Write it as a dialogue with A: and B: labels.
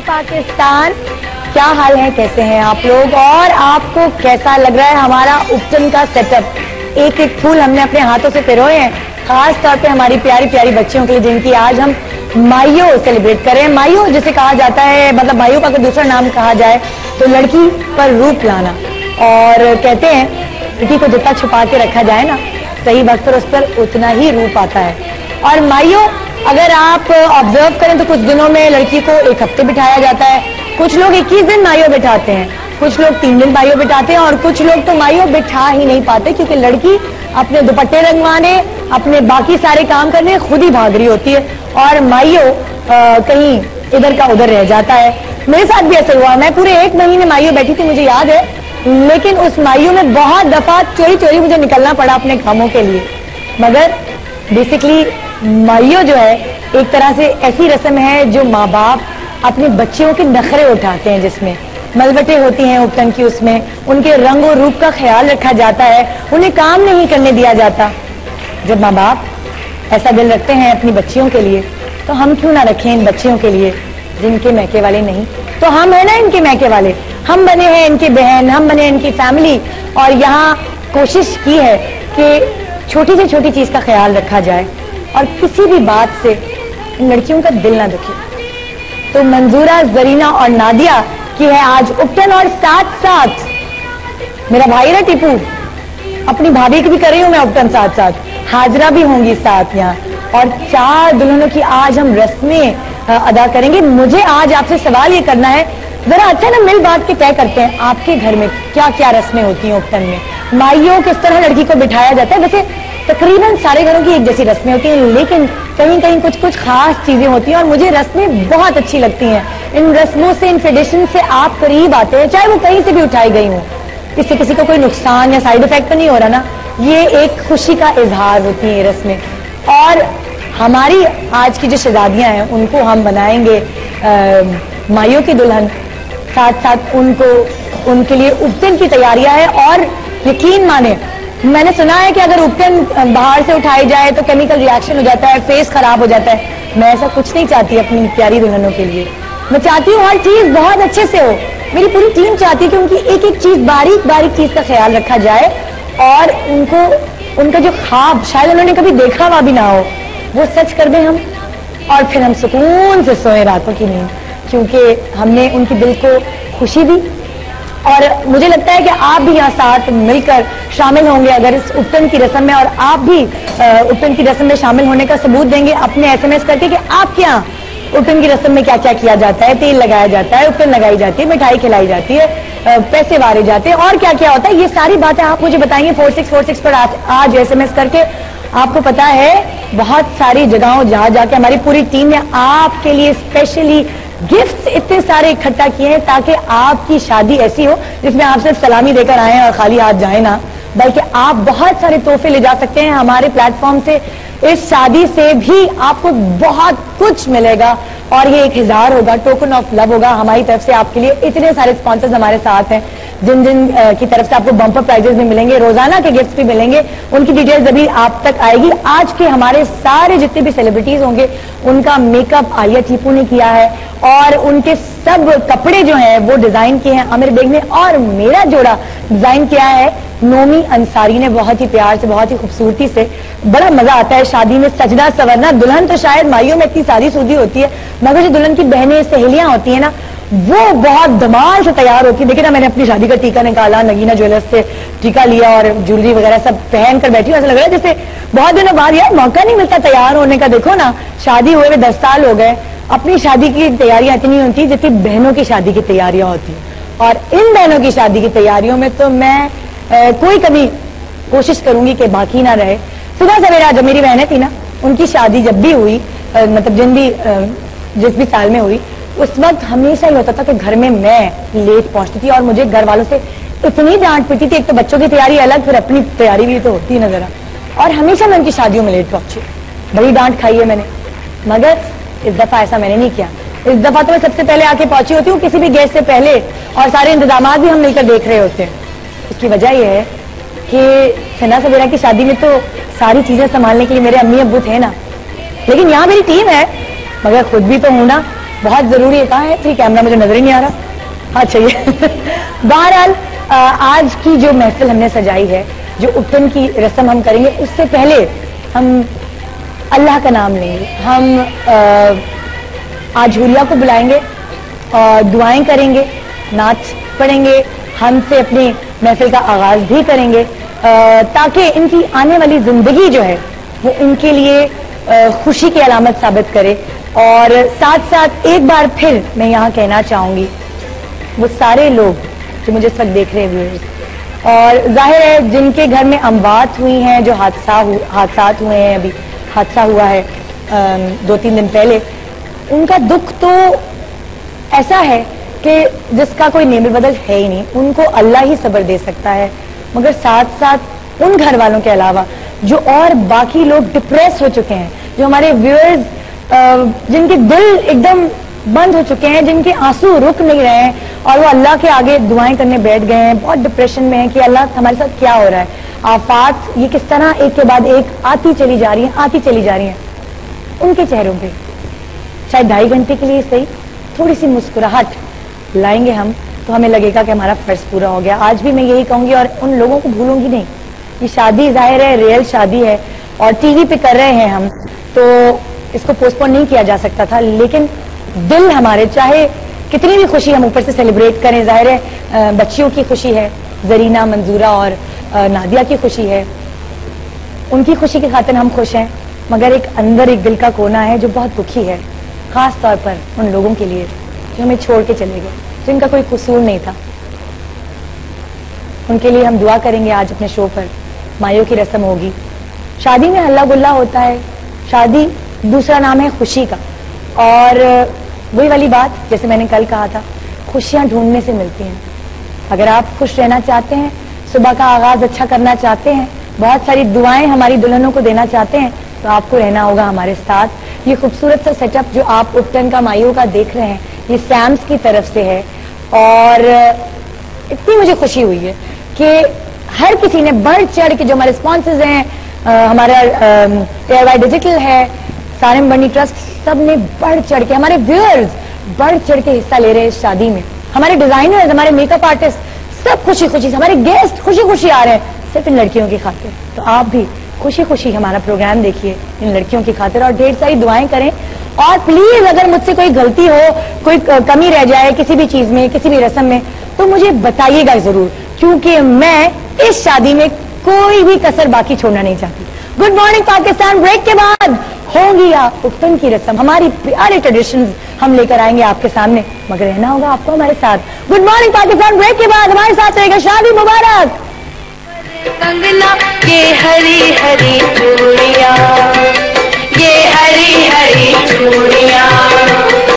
A: पाकिस्तान, क्या हाल है, कैसे हैं आप लोग और आपको कैसा लग रहा है हमारा उपटन का सेटअप। एक एक फूल हमने अपने हाथों से पिरोए हैं, खास तौर पे हमारी प्यारी प्यारी बच्चियों के लिए जिनकी आज हम माइयो सेलिब्रेट करें। माइयो जिसे कहा जाता है, मतलब भाइयों का अगर दूसरा नाम कहा जाए तो लड़की पर रूप लाना, और कहते हैं लड़की को जितना छुपा के रखा जाए ना, सही वक्त पर उस पर उतना ही रूप आता है। और माइयो अगर आप ऑब्जर्व करें तो कुछ दिनों में लड़की को एक हफ्ते बिठाया जाता है, कुछ लोग 21 दिन माइयो बिठाते हैं, कुछ लोग 3 दिन माइयो बिठाते हैं, और कुछ लोग तो माइयो बिठा ही नहीं पाते क्योंकि लड़की अपने दुपट्टे रंगवाने, अपने बाकी सारे काम करने खुद ही भाग रही होती है और माइयो कहीं इधर का उधर रह जाता है। मेरे साथ भी ऐसा हुआ, मैं पूरे 1 महीने माइयो बैठी थी, मुझे याद है, लेकिन उस माइयो में बहुत दफा चोरी चोरी मुझे निकलना पड़ा अपने कामों के लिए। मगर बेसिकली माइयो जो है एक तरह से ऐसी रस्म है जो माँ बाप अपने बच्चियों के नखरे उठाते हैं, जिसमें मलबटें होती हैं उपटन की, उसमें उनके रंग और रूप का ख्याल रखा जाता है, उन्हें काम नहीं करने दिया जाता। जब माँ बाप ऐसा दिल रखते हैं अपनी बच्चियों के लिए, तो हम क्यों ना रखें इन बच्चियों के लिए जिनके मैके वाले नहीं। तो हम है ना इनके मैके वाले, हम बने हैं इनकी बहन, हम बने इनकी फैमिली, और यहाँ कोशिश की है कि छोटी से छोटी चीज का ख्याल रखा जाए और किसी भी बात से लड़कियों का दिल ना दुखे। तो मंजूरा, जरीना और नादिया की है आज उपटन, और साथ साथ मेरा भाई ना टीपू, अपनी भाभी की भी कर रही हूं मैं उपटन, साथ साथ हाजरा भी होंगी साथ यहाँ, और 4 दुल्हनों की आज हम रस्में अदा करेंगे। मुझे आज आपसे सवाल ये करना है, जरा अच्छा ना मिल बांट के तय करते हैं आपके घर में क्या क्या रस्में होती हैं उपटन में, माइयों किस तरह लड़की को बिठाया जाता है। वैसे तकरीबन सारे घरों की एक जैसी रस्में होती हैं, लेकिन कहीं कहीं कुछ कुछ खास चीजें होती हैं और मुझे रस्में बहुत अच्छी लगती हैं। इन रस्मों से, इन ट्रेडिशन से आप करीब आते हैं, चाहे वो कहीं से भी उठाई गई हो, इससे किसी को कोई नुकसान या साइड इफेक्ट तो नहीं हो रहा ना, ये एक खुशी का इजहार होती है ये रस्में। और हमारी आज की जो शहजादियां हैं उनको हम बनाएंगे माइयों की दुल्हन, साथ साथ उनके लिए उपटन की तैयारियां हैं। और यकीन माने, मैंने सुना है कि अगर उपटन बाहर से उठाई जाए तो केमिकल रिएक्शन हो जाता है, फेस खराब हो जाता है। मैं ऐसा कुछ नहीं चाहती अपनी प्यारी दुल्हनों के लिए। मैं चाहती हूँ हर चीज बहुत अच्छे से हो, मेरी पूरी टीम चाहती है कि उनकी एक एक चीज, बारीक बारीक चीज का ख्याल रखा जाए, और उनका जो ख्वाब शायद उन्होंने कभी देखा हुआ भी ना हो, वो सच कर दें हम, और फिर हम सुकून से सोए रातों की नींद, क्योंकि हमने उनकी दिल को खुशी दी। और मुझे लगता है कि आप भी यहाँ साथ मिलकर शामिल होंगे अगर इस उपटन की रस्म में, और आप भी उपटन की रस्म में शामिल होने का सबूत देंगे अपने SMS करके कि आपके यहाँ उपटन की रस्म में क्या क्या किया जाता है। तेल लगाया जाता है, उपटन लगाई जाती है, मिठाई खिलाई जाती है, पैसे वारे जाते हैं, और क्या क्या होता है, ये सारी बातें आप मुझे बताएंगे 4646 पर आज SMS करके। आपको पता है बहुत सारी जगहों जहाँ जाके हमारी पूरी टीम ने आपके लिए स्पेशली गिफ्ट्स इतने सारे इकट्ठा किए हैं ताकि आपकी शादी ऐसी हो जिसमें आप सिर्फ सलामी देकर आए और खाली हाथ जाए ना, बल्कि आप बहुत सारे तोहफे ले जा सकते हैं हमारे प्लेटफॉर्म से। इस शादी से भी आपको बहुत कुछ मिलेगा, और ये एक इज़हार होगा, टोकन ऑफ लव होगा हमारी तरफ से आपके लिए। इतने सारे स्पॉन्सर्स हमारे साथ हैं जिन जिन की तरफ से आपको बम्पर प्राइजेस भी मिलेंगे, रोजाना के गिफ्ट्स भी मिलेंगे, उनकी डिटेल्स अभी आप तक आएगी। आज के हमारे सारे जितने भी सेलिब्रिटीज होंगे उनका मेकअप आलिया टीपू ने किया है, और उनके सब कपड़े जो हैं वो डिजाइन किए हैं आमिर बेग ने, और मेरा जोड़ा डिजाइन किया है नोमी अंसारी ने, बहुत ही प्यार से, बहुत ही खूबसूरती से। बड़ा मजा आता है शादी में सजना सवरना। दुल्हन तो शायद माइयों में इतनी सारी सूदी होती है, मगर जो दुल्हन की बहनें सहेलियां होती है ना, वो बहुत धमाल से तैयार होती है। देखिए ना, मैंने अपनी शादी का टीका निकाला, नगीना ज्वेलर्स से टीका लिया और ज्वेलरी वगैरह सब पहन कर बैठी हूँ। ऐसा लग रहा है जैसे बहुत दिनों बाद यार मौका नहीं मिलता तैयार होने का। देखो ना, शादी हुए 10 साल हो गए, अपनी शादी की तैयारियां इतनी होती जितनी बहनों की शादी की तैयारियां होती हैं, और इन बहनों की शादी की तैयारियों में तो मैं कोई कभी कोशिश करूंगी कि बाकी ना रहे। सुबह सवेरा जब मेरी बहनें थी ना, उनकी शादी जब भी हुई, मतलब जिस भी साल में हुई, उस वक्त हमेशा ये होता था कि घर में मैं लेट पहुंचती थी और मुझे घर वालों से इतनी डांट पड़ती थी। एक तो बच्चों की तैयारी अलग, फिर अपनी तैयारी भी तो होती है नजर। और हमेशा मैं उनकी शादियों में लेट पहुंची, बड़ी डांट खाई है मैंने। मगर इस दफा ऐसा मैंने नहीं किया। इस दफा तो मैं सबसे पहले आके पहुंची होती हूँ किसी भी गेस्ट से पहले, और सारे इंतजाम भी हम मिलकर देख रहे होते हैं। इसकी वजह यह है कि सना सबेरा की शादी में तो सारी चीजें संभालने के लिए मेरे अम्मी अब्बू थे ना, लेकिन यहाँ मेरी टीम है, मगर खुद भी तो हूं ना, बहुत जरूरी है। कहाँ है फिर कैमरा, मुझे नजर ही नहीं आ रहा। हाँ चाहिए। बहरहाल आज की जो महफिल हमने सजाई है, जो उपटन की रस्म हम करेंगे, उससे पहले हम अल्लाह का नाम लेंगे। हम आज हुरिया को बुलाएंगे और दुआएं करेंगे, नाच पढ़ेंगे, हमसे अपनी महफिल का आगाज भी करेंगे, ताकि इनकी आने वाली जिंदगी जो है वो इनके लिए खुशी की अलामत साबित करे। और साथ साथ एक बार फिर मैं यहाँ कहना चाहूंगी, वो सारे लोग जो मुझे इस वक्त देख रहे हैं, और जाहिर है जिनके घर में अमवात हुई हैं, जो हादसात हुए हैं, अभी हादसा हुआ है 2-3 दिन पहले, उनका दुख तो ऐसा है कि जिसका कोई नेम बदल है ही नहीं, उनको अल्लाह ही सब्र दे सकता है। मगर साथ साथ उन घर वालों के अलावा जो और बाकी लोग डिप्रेस हो चुके हैं, जो हमारे व्यूअर्स जिनके दिल एकदम बंद हो चुके हैं, जिनके आंसू रुक नहीं रहे हैं और वो अल्लाह के आगे दुआएं करने बैठ गए हैं, बहुत डिप्रेशन में है कि अल्लाह हमारे साथ क्या हो रहा है, आफात ये किस तरह एक के बाद एक आती चली जा रही हैं, उनके चेहरों पे शायद 2.5 घंटे के लिए सही थोड़ी सी मुस्कुराहट लाएंगे हम, तो हमें लगेगा कि हमारा फर्ज पूरा हो गया। आज भी मैं यही कहूंगी और उन लोगों को भूलूंगी नहीं। ये शादी जाहिर है रियल शादी है और टीवी पे कर रहे हैं हम, तो इसको पोस्टपोन नहीं किया जा सकता था, लेकिन दिल हमारे, चाहे कितनी भी खुशी हम ऊपर से सेलिब्रेट करें, जाहिर है बच्चियों की खुशी है, जरीना, मंजूरा और नादिया की खुशी है, उनकी खुशी की खातिर हम खुश हैं, मगर एक अंदर एक दिल का कोना है जो बहुत दुखी है, खास तौर पर उन लोगों के लिए जो हमें छोड़ के चले गए, जिनका कोई कसूर नहीं था। उनके लिए हम दुआ करेंगे। आज अपने शो पर मायों की रस्म होगी। शादी में हल्ला गुल्ला होता है, शादी दूसरा नाम है खुशी का, और वही वाली बात जैसे मैंने कल कहा था, खुशियां ढूंढने से मिलती हैं। अगर आप खुश रहना चाहते हैं, सुबह का आगाज अच्छा करना चाहते हैं, बहुत सारी दुआएं हमारी दुल्हनों को देना चाहते हैं, तो आपको रहना होगा हमारे साथ। ये खूबसूरत सा सेटअप जो आप उपटन का मायों का देख रहे हैं, ये सैम्स की तरफ से है, और इतनी मुझे खुशी हुई है कि हर किसी ने बढ़ चढ़ के, जो हमारे स्पॉन्सर्स हैं, हमारा ARY डिजिटल है, सारिम बनी ट्रस्ट, सब ने बढ़ चढ़ के, हमारे व्यूअर्स बढ़ चढ़ के हिस्सा ले रहे हैं इस शादी में, हमारे डिजाइनर्स, हमारे मेकअप आर्टिस्ट, सब खुशी खुशी से, हमारे गेस्ट खुशी खुशी आ रहे हैं सिर्फ इन लड़कियों की खातिर। तो आप भी खुशी खुशी हमारा प्रोग्राम देखिए इन लड़कियों की खातिर, और ढेर सारी दुआएं करें। और प्लीज अगर मुझसे कोई गलती हो, कोई कमी रह जाए किसी भी चीज में, किसी भी रस्म में, तो मुझे बताइएगा जरूर, क्योंकि मैं इस शादी में कोई भी कसर बाकी छोड़ना नहीं चाहती। गुड मॉर्निंग पाकिस्तान ब्रेक के बाद होगी उपटन की रस्म, हमारी प्यारी ट्रेडिशंस हम लेकर आएंगे आपके सामने, मगर रहना होगा आपको हमारे साथ। गुड मॉर्निंग पाकिस्तान ब्रेक के बाद हमारे साथ रहेगा शादी मुबारक।
B: कंगना ये हरी हरी चूड़ियां, ये हरी हरी चूड़ियां।